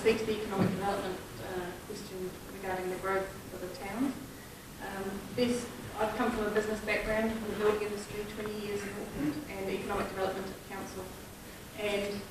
speak to the economic development question regarding the growth of the town. I've come from a business background in the building industry, 20 years in Auckland, and economic development at council. And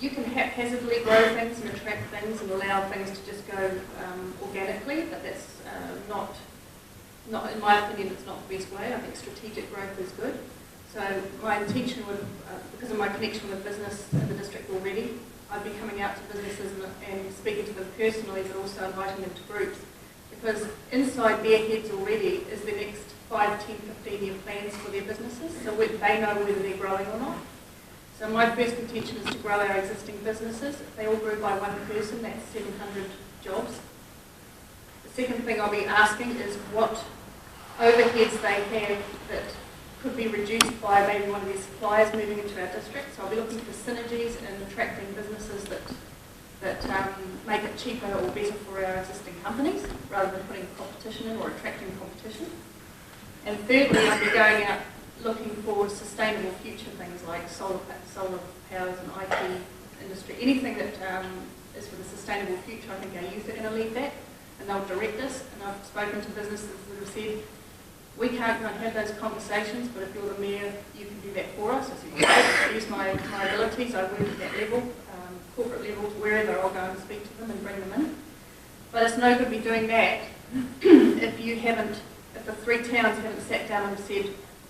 you can haphazardly grow things and attract things and allow things to just go organically, but that's not, in my opinion, it's not the best way. I think strategic growth is good. So my intention would, because of my connection with business in the district already, I'd be coming out to businesses and speaking to them personally, but also inviting them to groups. Because inside their heads already is the next 5, 10, 15-year plans for their businesses, so they know whether they're growing or not. So my first intention is to grow our existing businesses. If they all grew by one person, that's 700 jobs. The second thing I'll be asking is what overheads they have that could be reduced by maybe one of their suppliers moving into our district. So I'll be looking for synergies and attracting businesses that make it cheaper or better for our existing companies, rather than putting competition in or attracting competition. And thirdly, I'll be going out looking for sustainable future things like solar powers and IT industry, anything that is for the sustainable future. I think our youth are going to lead that, and they'll direct us. And I've spoken to businesses that have said, we can't go and have those conversations, but if you're the mayor, you can do that for us. I said, great, use my abilities. I work at that level, corporate level, to wherever I'll go and speak to them and bring them in. But it's no good me doing that if the 3 towns haven't sat down and said,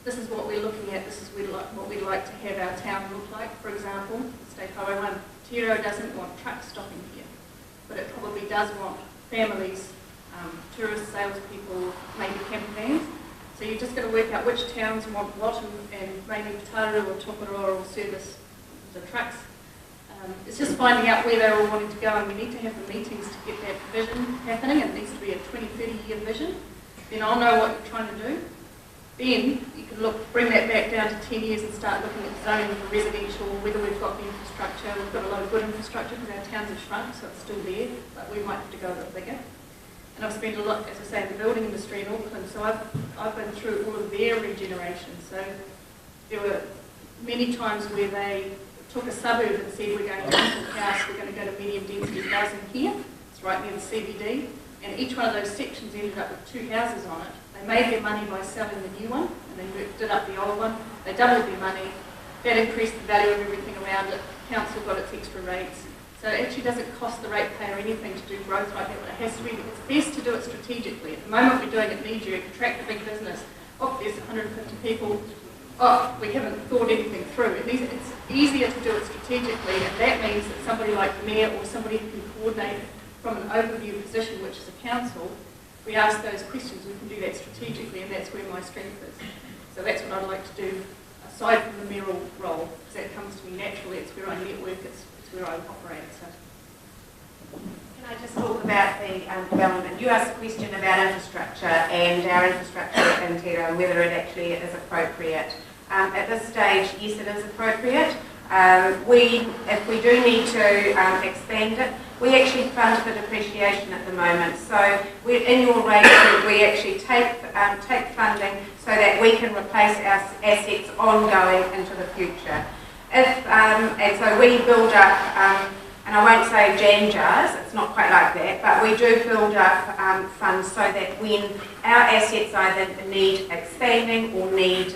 this is what we're looking at, this is what we'd like to have our town look like. For example, State Highway 1, Tirau doesn't want trucks stopping here, but it probably does want families, tourist salespeople, maybe campaigns. So you've just got to work out which towns want what, and maybe Tirau or Tokoroa will service the trucks. It's just finding out where they're all wanting to go, and we need to have the meetings to get that vision happening. It needs to be a 20, 30-year vision. Then I'll know what you're trying to do. Then you can bring that back down to 10 years and start looking at zoning for residential, whether we've got the infrastructure. We've got a lot of good infrastructure because our towns have shrunk, so it's still there, but we might have to go a bit bigger. And I've spent a lot, as I say, in the building industry in Auckland, so I've been through all of their regeneration. So there were many times where they took a suburb and said, we're going to build a house, we're going to go to medium density housing here. It's right near the CBD. And each one of those sections ended up with 2 houses on it. They made their money by selling the new one, and they did up the old one. They doubled their money. That increased the value of everything around it. Council got its extra rates. So it actually doesn't cost the ratepayer anything to do growth like that, but it has to be, it's best to do it strategically. At the moment we're doing it knee-jerk, attract a big business. Oh, there's 150 people. Oh, we haven't thought anything through. It's easier to do it strategically, and that means that somebody like the mayor or somebody who can coordinate from an overview position, which is a council, we ask those questions, we can do that strategically, and that's where my strength is. So that's what I'd like to do, aside from the mayoral role, because that comes to me naturally. It's where I network, it's where I operate. So. Can I just talk about the development? You asked a question about infrastructure and our infrastructure in Tirau and whether it actually is appropriate. At this stage, yes, it is appropriate. If we do need to expand it, we actually fund the depreciation at the moment. So in your rate group, we actually take funding so that we can replace our assets ongoing into the future. And so we build up, and I won't say jam jars, it's not quite like that, but we do build up funds so that when our assets either need expanding or need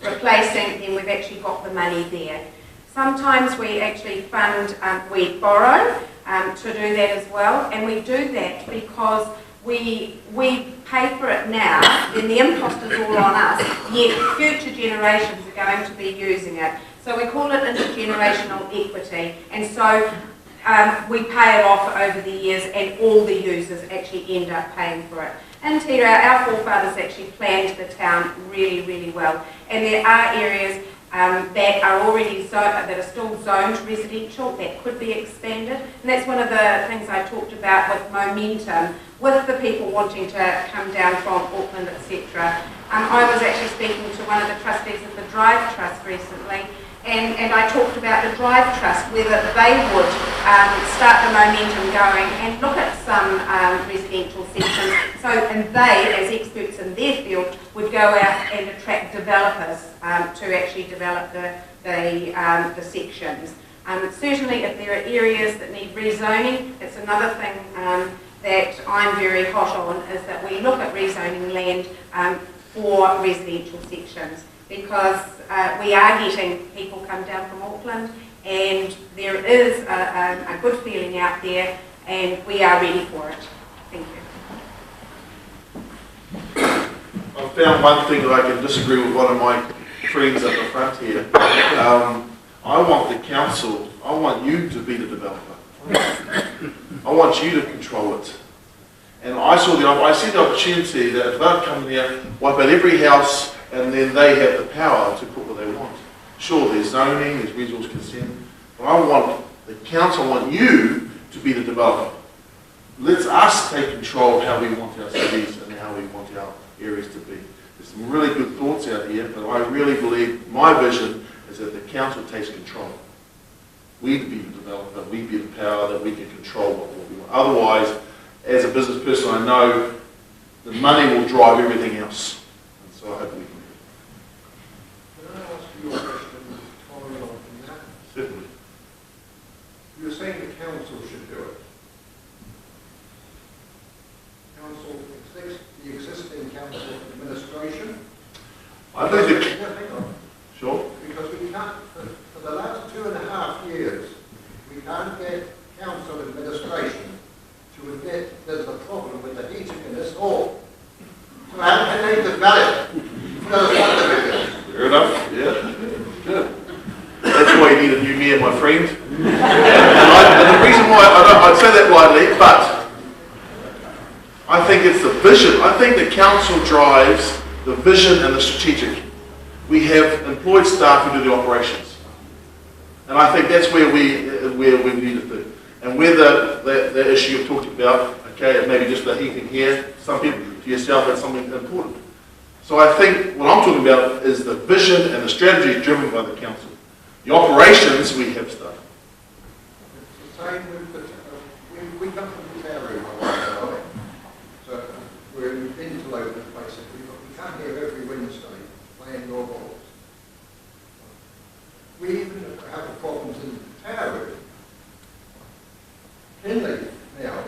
replacing, then we've actually got the money there. Sometimes we actually fund, we borrow to do that as well, and we do that because we pay for it now, then the impost is all on us, yet future generations are going to be using it. So we call it intergenerational equity, and so we pay it off over the years, and all the users actually end up paying for it. In Tirau, our forefathers actually planned the town really, really well, and there are areas that are already that are still zoned residential that could be expanded, and that's one of the things I talked about with momentum, with the people wanting to come down from Auckland, etc. I was actually speaking to one of the trustees of the Drive Trust recently, and I talked about the Drive Trust, whether they would start the momentum going and look at some residential sections. So, and they, as experts in their field, would go out and attract developers to actually develop the sections. Certainly if there are areas that need rezoning, it's another thing that I'm very hot on, is that we look at rezoning land for residential sections, because we are getting people come down from Auckland, and there is a good feeling out there, and we are ready for it. Thank you. I've found one thing that I can disagree with one of my friends at the front here. I want the council, I want you to be the developer. I want you to control it. And I see the opportunity that if they'll come here, wipe out every house, and then they have the power to put what they want. Sure, there's zoning, there's resource consent, but I want the council, I want you to be the developer. Let us take control of how we want our cities and how we want our areas to be. There's some really good thoughts out here, but I really believe my vision is that the council takes control. We be the developer, we be the power, that we can control what we want. Otherwise, as a business person, I know the money will drive everything else. And so I hope we can do it. Can I ask you a question following on from that? Certainly. You were saying the council should do it. The existing council administration? I think that... Hang on. Sure. Because we can't, for the last 2.5 years, we can't get council administration to admit there's a problem with the heating in this hall. So how can they develop those subdivisions? Fair enough, yeah. Good. That's why you need a new mayor, my friend. And the reason why, I'd say that lightly, but I think it's the vision. I think the council drives the vision and the strategic. We have employed staff who do the operations. And I think that's where we need to be. And where the issue you've talked about, okay, maybe just the heating here, some people, to yourself, that's something important. So I think what I'm talking about is the vision and the strategy driven by the council. The operations, we have stuff. It's the same with the, we come from the area, so we're interloper basically, but we come here every Wednesday playing your balls. We even have problems in Tirau. Kinley now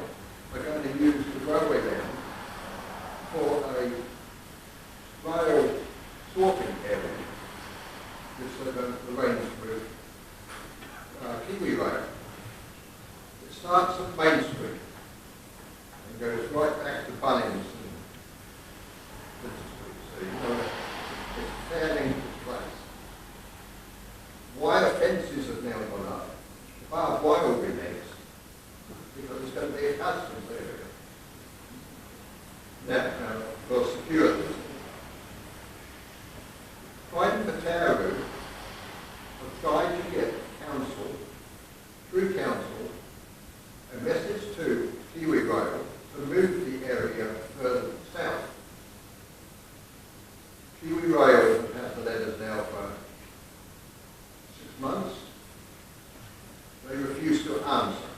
are going to use the railway land for a rail sorting area, which they're going to arrange with Kiwi Rail. It starts at Main Street and goes right back to Bunnings and Winter Street. So you know it's a fairly place. Wire fences have now gone up. The barbed wire will be next, because it's going to be a customs area. Now, for security. Pride and Tirau have tried to get council, through council, a message to Kiwi Rail to move the area further south. Kiwi Rail have had the letters now for 6 months. They refuse to answer.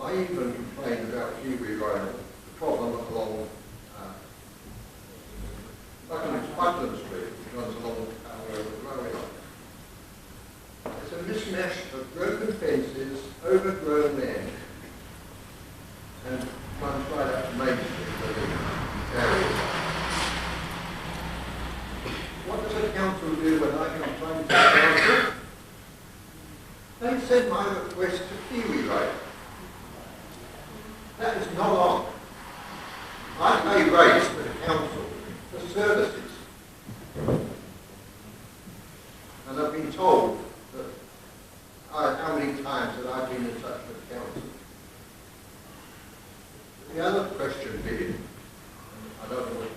I even complained about Kiwi Rail, the problem along Buckland Street, which runs along the railway line. It's a mishmash of broken fences, overgrown land, and runs right up to Main Street where the area is. What does the council do when I complain to the council? They send my request to Kiwi Rail. That is not on. I pay rates to the council for services. And I've been told that how many times that I've been in touch with the council. The other question being, I don't know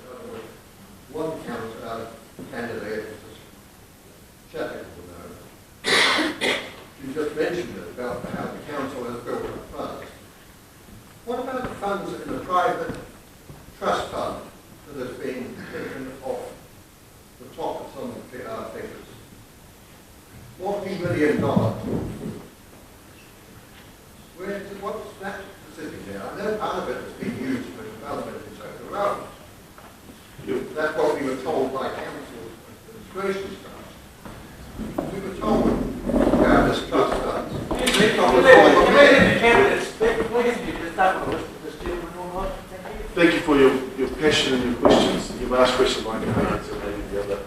one council candidate, Shattock will know. You just mentioned it about how the council has built up funds. What about the funds in the private trust fund that has been taken off the top of some figures? $40 million. What's that sitting there? I know part of it has been used for development in South Waikato. That's what we were told by council administration staff. We were told please, you just start with this gentleman or not? Thank you. Thank you for your passion and your questions. You've asked questions I can answer, maybe the other.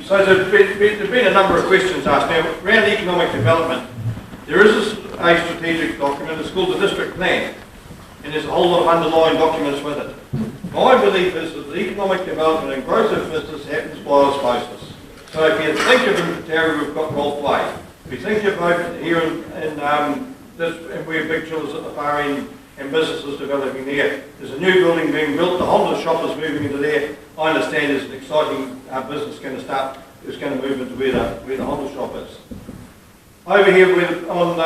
So there's been a number of questions asked. Now, around economic development, there is a strategic document, it's called the District Plan, and there's a whole lot of underlying documents with it. My belief is that the economic development and growth of business happens by osmosis. So if you think of in Tirau, we've got Golf Bay. If you think of over here and where Big Chill is at the far end and businesses developing there, there's a new building being built, the Honda shop is moving into there. I understand there's an exciting business going to move into where the Honda shop is. Over here on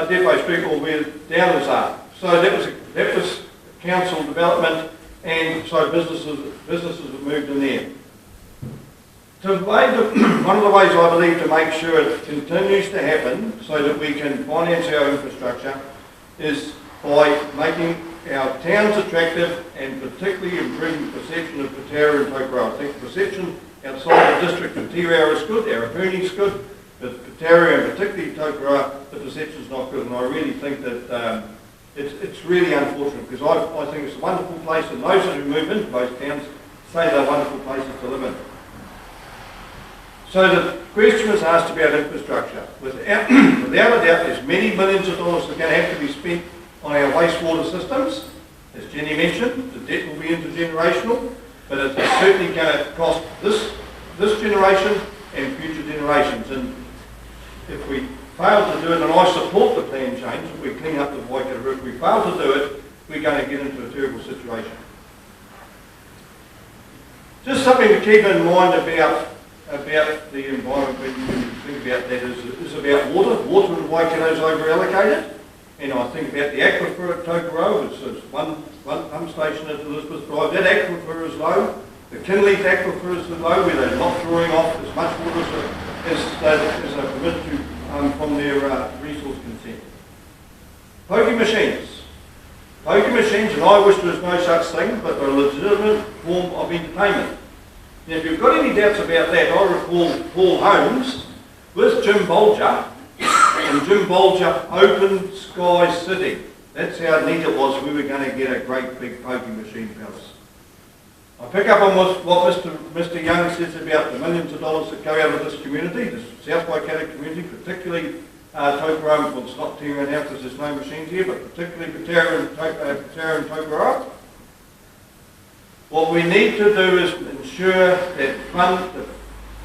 Depot Street, or where Downers are. So that was council development, and so businesses have moved in there. One of the ways I believe to make sure it continues to happen so that we can finance our infrastructure is by making our towns attractive and particularly improving the perception of Tirau and Tokoroa. I think the perception outside the district of Tirau is good, Arapuni is good, but Tirau and particularly Tokoroa, the perception is not good, and I really think that it's really unfortunate because I think it's a wonderful place, and those who move into those towns say they're wonderful places to live in. So the question was asked about infrastructure. Without a doubt, there's many millions of dollars that are going to have to be spent on our wastewater systems. As Jenny mentioned, the debt will be intergenerational, but it's certainly going to cost this generation and future generations. And if we fail to do it, and I support the plan change, if we clean up the Waikato River, if we fail to do it, we're going to get into a terrible situation. Just something to keep in mind about the environment when you think about that is about water. Water in Waikato is over-allocated, and I think about the aquifer at Tokoroa, it's one pump station at Elizabeth Drive. That aquifer is low. The Kinleith aquifer is low, where they're not drawing off as much water as they permit to from their resource consent. Pokie machines. Pokie machines, and I wish there was no such thing, but they're a legitimate form of entertainment. Now, if you've got any doubts about that, I recall Paul Holmes with Jim Bolger, and Jim Bolger Open Sky City. That's how neat it was. We were going to get a great big pokie machine palace. I pick up on what Mr. Young says about the millions of dollars that go out of this community, the South Waikato community, particularly Tokoroa. Well, it's not Tirau now because there's no machines here, but particularly for Tirau and Tokoroa. What we need to do is ensure that the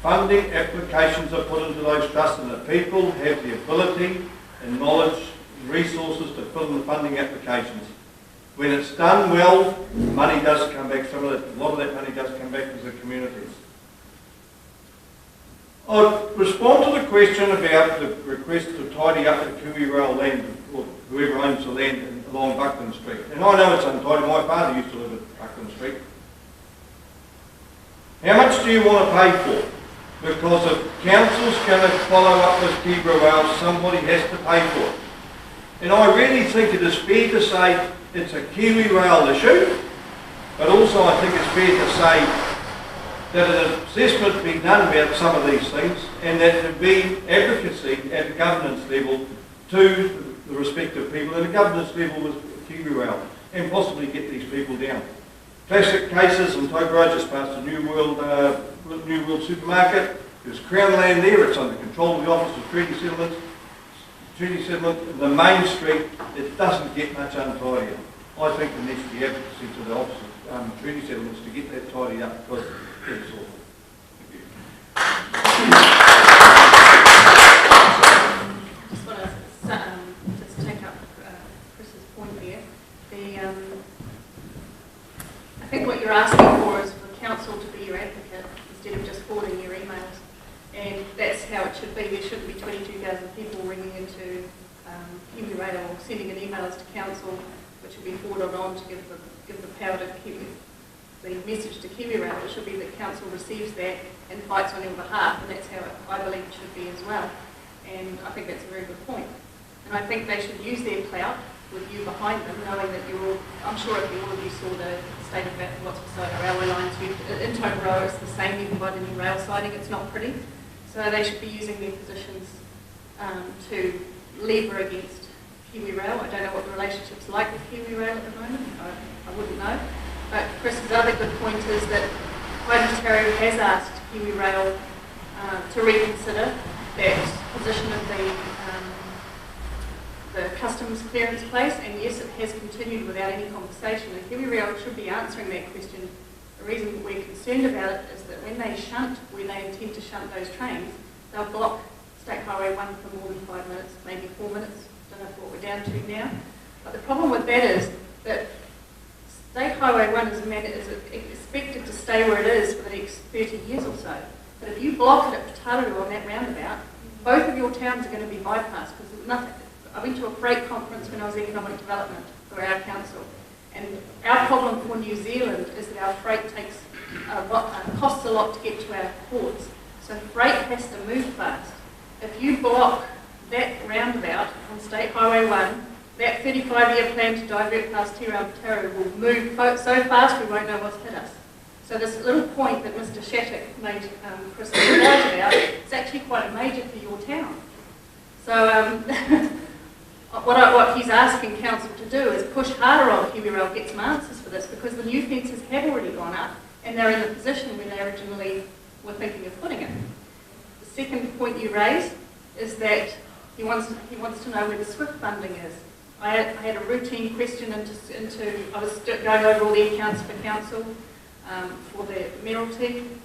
funding applications are put into those trusts and that people have the ability and knowledge and resources to fill in the funding applications. When it's done well, money does come back. A lot of that money does come back to the communities. I'll respond to the question about the request to tidy up the Kiwi Rail land, or whoever owns the land along Buckland Street. And I know it's untidy. My father used to live at Buckland Street. How much do you want to pay for? Because if council's going to follow up with Kiwi Rail, somebody has to pay for it. And I really think it is fair to say it's a Kiwi Rail issue, but also I think it's fair to say that an assessment be done about some of these things, and that there be advocacy at the governance level to the respective people, and the governance level with Kiwi Rail, and possibly get these people down. Classic cases in Tokoroa, just past the New World supermarket. There's Crown land there, it's under control of the Office of Treaty Settlements. The main street, it doesn't get much untidy. I think there needs to be advocacy to the Office of Treaty Settlements to get that tidied up, because it's awful. Just want to just take up Chris's point there. I think what you're asking for is for council to be your advocate instead of just forwarding your emails. And that's how it should be. There shouldn't be 22,000 people ringing into Kiwi Rail or sending an emails to council, which will be forwarded on to give the power to the message to Kiwi Rail. It should be that council receives that and fights on your behalf, and that's how I believe it should be as well. And I think that's a very good point. And I think they should use their clout with you behind them, knowing that you're all, I'm sure if all of you saw the state of what's beside the railway lines, in Tokoroa it's the same, even by the new rail siding, it's not pretty. So they should be using their positions to lever against Kiwi Rail. I don't know what the relationship's like with Kiwi Rail at the moment. I wouldn't know. But Chris's other good point is that Tirau has asked Kiwi Rail to reconsider that position of the customs clearance place, and yes, it has continued without any conversation. And Kiwi Rail should be answering that question. The reason that we're concerned about it is that when they shunt, when they intend to shunt those trains, they'll block State Highway 1 for more than 5 minutes, maybe 4 minutes. Don't know what we're down to now. But the problem with that is that State Highway 1 is expected to stay where it is for the next 30 years or so. But if you block it at Tirau on that roundabout, both of your towns are going to be bypassed because there's nothing. I went to a freight conference when I was economic development for our council, and our problem for New Zealand is that our freight takes costs a lot to get to our ports. So freight has to move fast. If you block that roundabout on State Highway 1, that 35-year plan to divert past Tirau will move so fast we won't know what's hit us. So this little point that Mr. Shattock made Chris about, it's actually quite a major for your town. So what he's asking council to do is push harder on Kiwi Rail, get some answers for this, because the new fences have already gone up and they're in the position where they originally were thinking of putting it. The second point you raised is that he wants to know where the SWIFT funding is. I had a routine question I was going over all the accounts for council for the mayoral team,